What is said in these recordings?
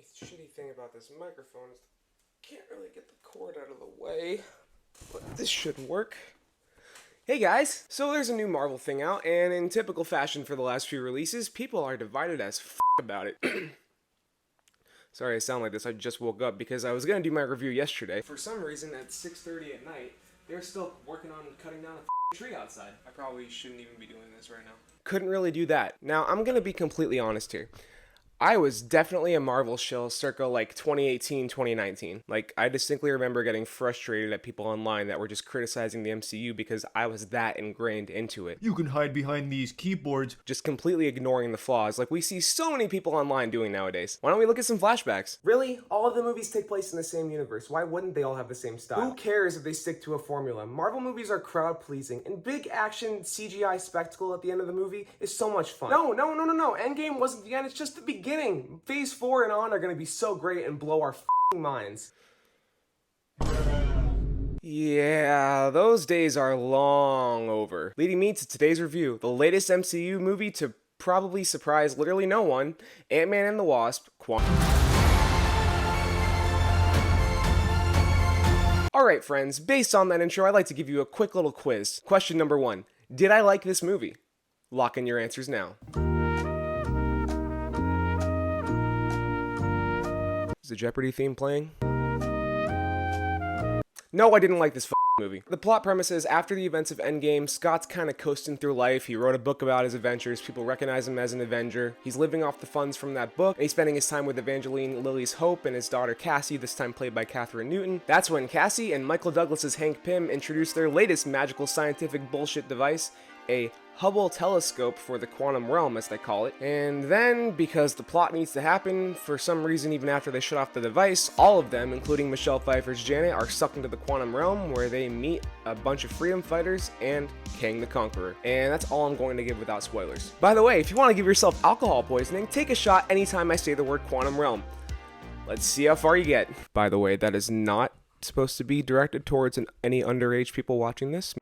only shitty thing about this microphone is I can't really get the cord out of the way, but this should work. Hey guys! So there's a new Marvel thing out, and in typical fashion for the last few releases, people are divided as f*** about it. Sorry I sound like this, I just woke up because I was gonna do my review yesterday. For some reason at 6:30 at night, they're still working on cutting down a tree outside. I probably shouldn't even be doing this right now. Couldn't really do that. Now, I'm gonna be completely honest here. I was definitely a Marvel shill circa like 2018, 2019. Like, I distinctly remember getting frustrated at people online that were just criticizing the MCU because I was that ingrained into it. You can hide behind these keyboards. Just completely ignoring the flaws like we see so many people online doing nowadays. Why don't we look at some flashbacks? Really? All of the movies take place in the same universe. Why wouldn't they all have the same style? Who cares if they stick to a formula? Marvel movies are crowd-pleasing, and big action CGI spectacle at the end of the movie is so much fun. No. Endgame wasn't the end, it's just the beginning. Phase 4 and on are gonna be so great and blow our f***ing minds. Yeah, those days are long over. Leading me to today's review, the latest MCU movie to probably surprise literally no one, Ant-Man and the Wasp, Alright friends, based on that intro, I'd like to give you a quick little quiz. Question number 1, did I like this movie? Lock in your answers now. Is the Jeopardy theme playing? No, I didn't like this movie. The plot premise is, after the events of Endgame, Scott's kinda coasting through life. He wrote a book about his adventures. People recognize him as an Avenger. He's living off the funds from that book, and he's spending his time with Evangeline Lilly's Hope and his daughter Cassie, this time played by Katherine Newton. That's when Cassie and Michael Douglas's Hank Pym introduce their latest magical scientific bullshit device, a Hubble telescope for the quantum realm, as they call it. And then, because the plot needs to happen, for some reason even after they shut off the device, all of them, including Michelle Pfeiffer's Janet, are sucked into the quantum realm where they meet a bunch of freedom fighters and Kang the Conqueror. And that's all I'm going to give without spoilers. By the way, if you want to give yourself alcohol poisoning, take a shot anytime I say the word quantum realm. Let's see how far you get. By the way, that is not supposed to be directed towards any underage people watching this.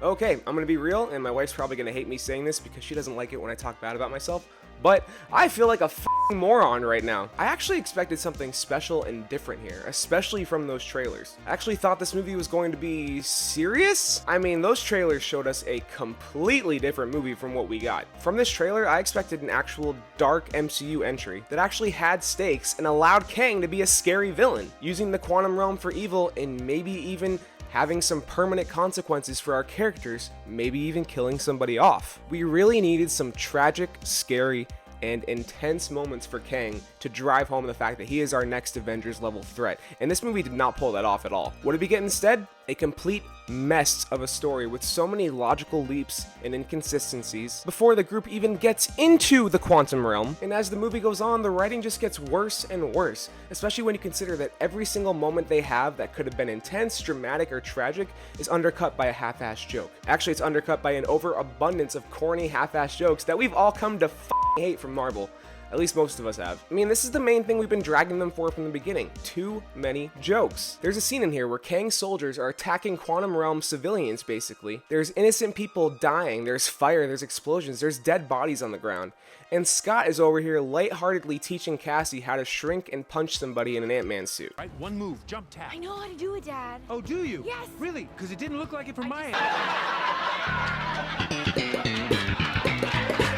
Okay, I'm gonna be real, and my wife's probably gonna hate me saying this because she doesn't like it when I talk bad about myself, but I feel like a f***ing moron right now. I actually expected something special and different here, especially from those trailers. I actually thought this movie was going to be serious? I mean, those trailers showed us a completely different movie from what we got. From this trailer, I expected an actual dark MCU entry that actually had stakes and allowed Kang to be a scary villain, using the quantum realm for evil and maybe even having some permanent consequences for our characters, maybe even killing somebody off. We really needed some tragic, scary, and intense moments for Kang to drive home the fact that he is our next Avengers level threat, and this movie did not pull that off at all. What did we get instead? A complete mess of a story with so many logical leaps and inconsistencies before the group even gets into the quantum realm, and as the movie goes on, the writing just gets worse and worse, especially when you consider that every single moment they have that could have been intense, dramatic, or tragic is undercut by a half-assed joke. Actually, it's undercut by an overabundance of corny half-assed jokes that we've all come to hate from Marvel. At least most of us have. I mean, this is the main thing we've been dragging them for from the beginning. Too many jokes. There's a scene in here where Kang's soldiers are attacking quantum realm civilians, basically. There's innocent people dying, there's fire, there's explosions, there's dead bodies on the ground. And Scott is over here lightheartedly teaching Cassie how to shrink and punch somebody in an Ant-Man suit. Right, one move, jump tap. I know how to do it, Dad. Oh, do you? Yes. Really? Because it didn't look like it from my end.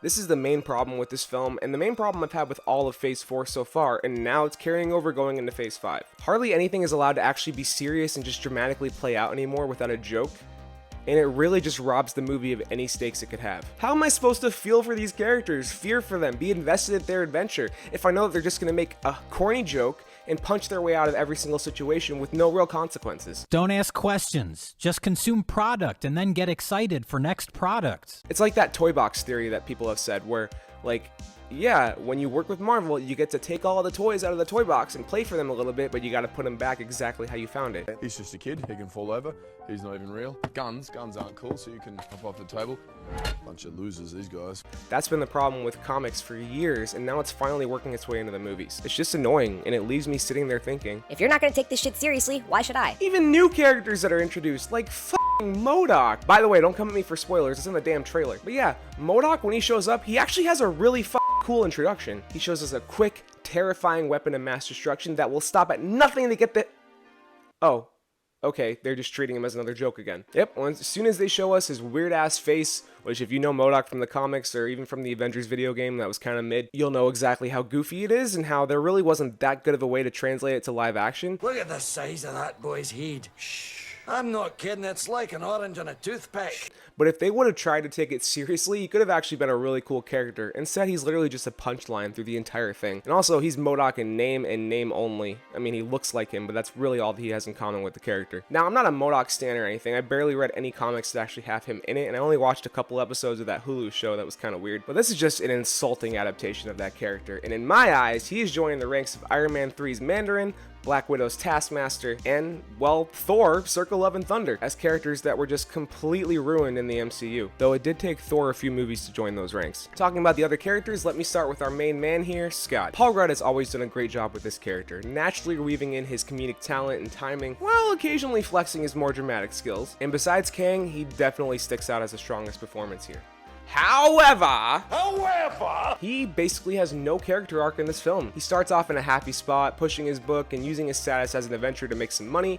This is the main problem with this film, and the main problem I've had with all of Phase 4 so far, and now it's carrying over going into Phase 5. Hardly anything is allowed to actually be serious and just dramatically play out anymore without a joke, and it really just robs the movie of any stakes it could have. How am I supposed to feel for these characters, fear for them, be invested in their adventure, if I know that they're just gonna make a corny joke and punch their way out of every single situation with no real consequences? Don't ask questions. Just consume product and then get excited for next product. It's like that toy box theory that people have said where, like, yeah, when you work with Marvel, you get to take all the toys out of the toy box and play for them a little bit, but you gotta put them back exactly how you found it. He's just a kid, he can fall over, he's not even real. Guns aren't cool, so you can hop off the table. Bunch of losers, these guys. That's been the problem with comics for years, and now it's finally working its way into the movies. It's just annoying, and it leaves me sitting there thinking, if you're not gonna take this shit seriously, why should I? even new characters that are introduced, like, MODOK. By the way, don't come at me for spoilers, it's in the damn trailer. But yeah, MODOK, when he shows up, he actually has a really cool introduction. He shows us a quick, terrifying weapon of mass destruction that will stop at nothing to get the... Oh. Okay, they're just treating him as another joke again. Yep, as soon as they show us his weird-ass face, which if you know MODOK from the comics or even from the Avengers video game that was kind of mid, you'll know exactly how goofy it is and how there really wasn't that good of a way to translate it to live action. Look at the size of that boy's head. Shh. I'm not kidding, it's like an orange on a toothpick. But if they would have tried to take it seriously, he could have actually been a really cool character. Instead, he's literally just a punchline through the entire thing. And also, he's MODOK in name and name only. I mean, he looks like him, but that's really all that he has in common with the character. Now, I'm not a MODOK stan or anything. I barely read any comics that actually have him in it, and I only watched a couple episodes of that Hulu show that was kind of weird. But this is just an insulting adaptation of that character. And in my eyes, he is joining the ranks of Iron Man 3's Mandarin, Black Widow's Taskmaster, and, well, Thor, Circle Love and Thunder, as characters that were just completely ruined in the MCU, though it did take Thor a few movies to join those ranks. Talking about the other characters, let me start with our main man here, Scott. Paul Rudd has always done a great job with this character, naturally weaving in his comedic talent and timing, while occasionally flexing his more dramatic skills, and besides Kang, he definitely sticks out as the strongest performance here. However, he basically has no character arc in this film. He starts off in a happy spot, pushing his book and using his status as an adventurer to make some money,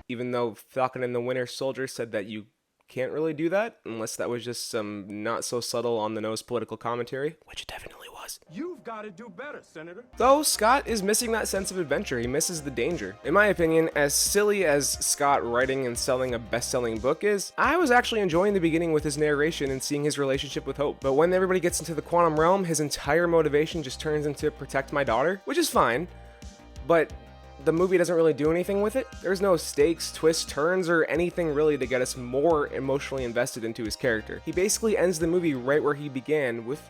even though Falcon and the Winter Soldier said that you can't really do that, unless that was just some not so subtle on the nose political commentary, which it definitely was. You've got to do better, Senator. Though Scott is missing that sense of adventure, he misses the danger. In my opinion, as silly as Scott writing and selling a best-selling book is, I was actually enjoying the beginning with his narration and seeing his relationship with Hope. But when everybody gets into the quantum realm, his entire motivation just turns into protect my daughter, which is fine, but the movie doesn't really do anything with it. There's no stakes, twists, turns, or anything really to get us more emotionally invested into his character. He basically ends the movie right where he began, with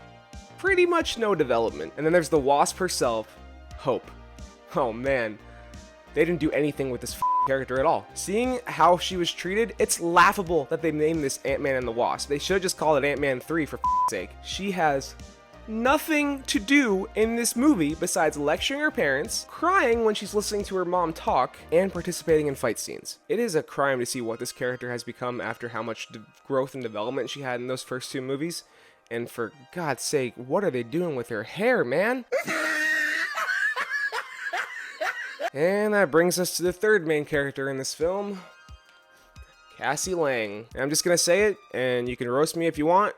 pretty much no development. And then there's the Wasp herself, Hope. Oh man, they didn't do anything with this character at all. Seeing how she was treated, it's laughable that they named this Ant-Man and the Wasp. They should have just called it Ant-Man 3 for sake. She has nothing to do in this movie besides lecturing her parents, crying when she's listening to her mom talk, and participating in fight scenes. It is a crime to see what this character has become after how much growth and development she had in those first two movies. And for God's sake, what are they doing with her hair, man? And that brings us to the third main character in this film, Cassie Lang. And I'm just gonna say it, and you can roast me if you want,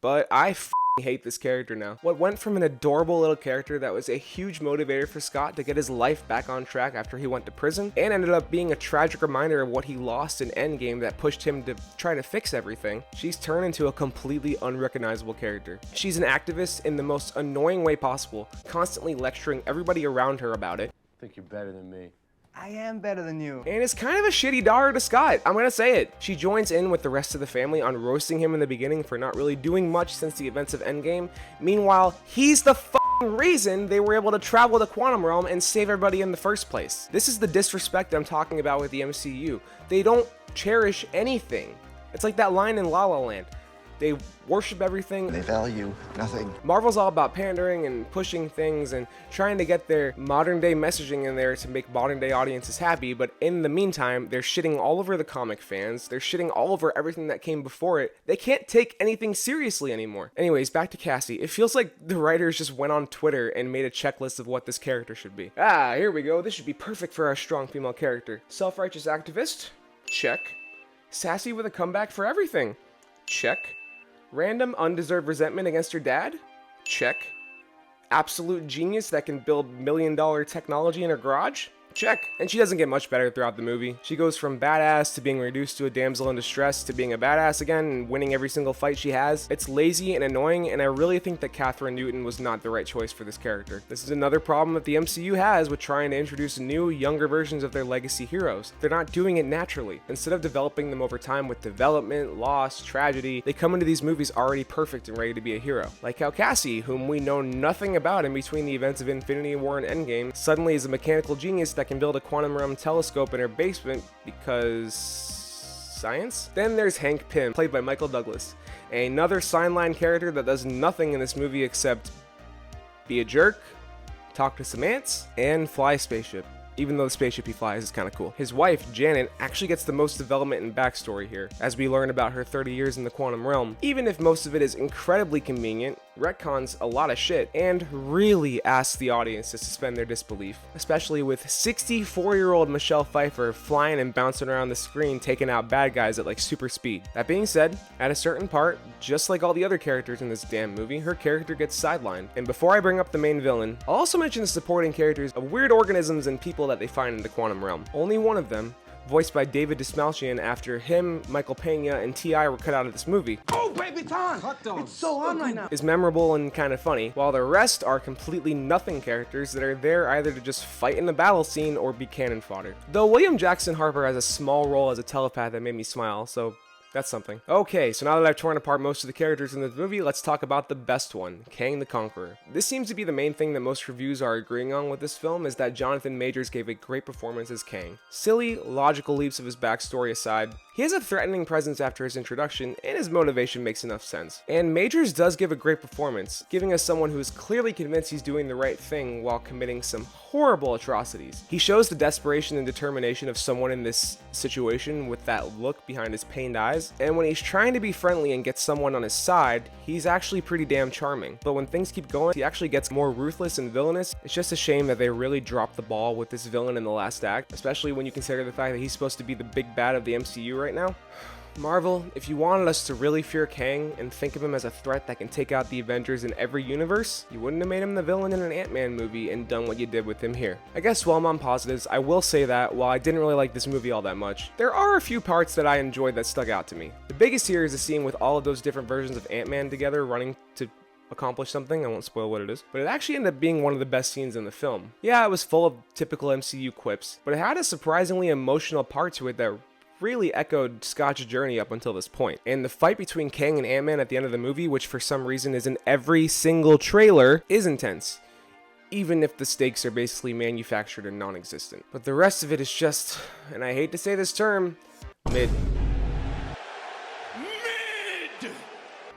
but I hate this character now. What went from an adorable little character that was a huge motivator for Scott to get his life back on track after he went to prison, and ended up being a tragic reminder of what he lost in Endgame that pushed him to try to fix everything, she's turned into a completely unrecognizable character. She's an activist in the most annoying way possible, constantly lecturing everybody around her about it. I think you're better than me. I am better than you. And it's kind of a shitty daughter to Scott, I'm gonna say it. She joins in with the rest of the family on roasting him in the beginning for not really doing much since the events of Endgame. Meanwhile, he's the reason they were able to travel the quantum realm and save everybody in the first place. This is the disrespect I'm talking about with the MCU. They don't cherish anything. It's like that line in La La Land. They worship everything. They value nothing. Marvel's all about pandering and pushing things and trying to get their modern day messaging in there to make modern day audiences happy, but in the meantime, they're shitting all over the comic fans. They're shitting all over everything that came before it. They can't take anything seriously anymore. Anyways, back to Cassie. It feels like the writers just went on Twitter and made a checklist of what this character should be. Ah, here we go. This should be perfect for our strong female character. Self-righteous activist? Check. Sassy with a comeback for everything? Check. Random undeserved resentment against her dad? Check. Absolute genius that can build $1 million technology in her garage? Check. And she doesn't get much better throughout the movie. She goes from badass to being reduced to a damsel in distress to being a badass again and winning every single fight she has. It's lazy and annoying, and I really think that Katherine Newton was not the right choice for this character. This is another problem that the MCU has with trying to introduce new, younger versions of their legacy heroes. They're not doing it naturally. Instead of developing them over time with development, loss, tragedy, they come into these movies already perfect and ready to be a hero. Like how Cassie, whom we know nothing about in between the events of Infinity War and Endgame, suddenly is a mechanical genius that can build a quantum realm telescope in her basement because science? Then there's Hank Pym, played by Michael Douglas, another sideline character that does nothing in this movie except be a jerk, talk to some ants, and fly a spaceship. even though the spaceship he flies is kind of cool. His wife, Janet, actually gets the most development and backstory here, as we learn about her 30 years in the quantum realm. Even if most of it is incredibly convenient, retcons a lot of shit, and really asks the audience to suspend their disbelief, especially with 64-year-old Michelle Pfeiffer flying and bouncing around the screen taking out bad guys at like super speed. That being said, at a certain part, just like all the other characters in this damn movie, her character gets sidelined. And before I bring up the main villain, I'll also mention the supporting characters of weird organisms and people that they find in the quantum realm. Only one of them, voiced by David Dastmalchian after him, Michael Pena, and T.I. were cut out of this movie, It's so on right now. is memorable and kind of funny, while the rest are completely nothing characters that are there either to just fight in the battle scene or be cannon fodder. Though William Jackson Harper has a small role as a telepath that made me smile, so that's something. Okay, so now that I've torn apart most of the characters in this movie, let's talk about the best one, Kang the Conqueror. This seems to be the main thing that most reviews are agreeing on with this film, is that Jonathan Majors gave a great performance as Kang. Silly, logical leaps of his backstory aside, he has a threatening presence after his introduction, and his motivation makes enough sense. And Majors does give a great performance, giving us someone who is clearly convinced he's doing the right thing while committing some horrible atrocities. He shows the desperation and determination of someone in this situation with that look behind his pained eyes, and when he's trying to be friendly and get someone on his side, he's actually pretty damn charming. But when things keep going, he actually gets more ruthless and villainous. It's just a shame that they really dropped the ball with this villain in the last act, especially when you consider the fact that he's supposed to be the big bad of the MCU right now. Marvel, if you wanted us to really fear Kang and think of him as a threat that can take out the Avengers in every universe, you wouldn't have made him the villain in an Ant-Man movie and done what you did with him here. I guess while I'm on positives, I will say that while I didn't really like this movie all that much, there are a few parts that I enjoyed that stuck out to me. The biggest here is the scene with all of those different versions of Ant-Man together running to accomplish something. I won't spoil what it is, but it actually ended up being one of the best scenes in the film. Yeah, it was full of typical MCU quips, but it had a surprisingly emotional part to it that really echoed Scott's journey up until this point. And the fight between Kang and Ant-Man at the end of the movie, which for some reason is in every single trailer, is intense, even if the stakes are basically manufactured and non-existent. But the rest of it is just, and I hate to say this term, mid.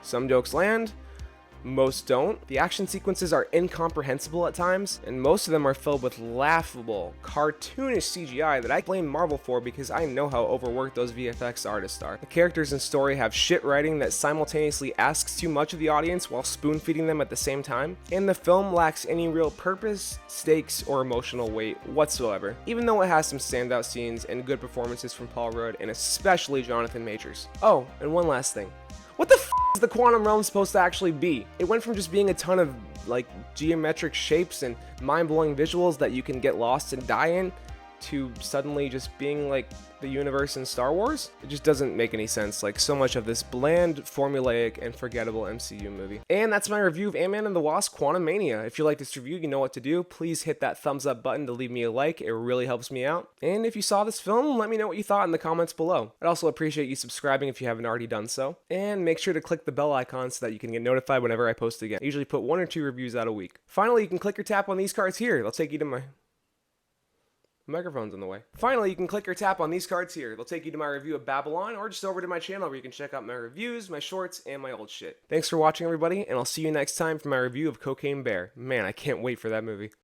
Some jokes land, most don't. The action sequences are incomprehensible at times, and most of them are filled with laughable, cartoonish CGI that I blame Marvel for because I know how overworked those VFX artists are. The characters and story have shit writing that simultaneously asks too much of the audience while spoon-feeding them at the same time, and the film lacks any real purpose, stakes, or emotional weight whatsoever, even though it has some standout scenes and good performances from Paul Rudd and especially Jonathan Majors. Oh, and one last thing. What the f is the quantum realm supposed to actually be? It went from just being a ton of like geometric shapes and mind-blowing visuals that you can get lost and die in, to suddenly just being like the universe in Star Wars. It just doesn't make any sense, like so much of this bland, formulaic, and forgettable MCU movie. And that's my review of Ant-Man and the Wasp: Quantumania. If you like this review, you know what to do. Please hit that thumbs up button to leave me a like. It really helps me out. And if you saw this film, let me know what you thought in the comments below. I'd also appreciate you subscribing if you haven't already done so. And make sure to click the bell icon so that you can get notified whenever I post again. I usually put 1 or 2 reviews out a week. Finally, you can click or tap on these cards here. They'll take you to my microphone's in the way. Finally, you can click or tap on these cards here. They'll take you to my review of Babylon, or just over to my channel where you can check out my reviews, my shorts, and my old shit. Thanks for watching, everybody, and I'll see you next time for my review of Cocaine Bear. Man, I can't wait for that movie.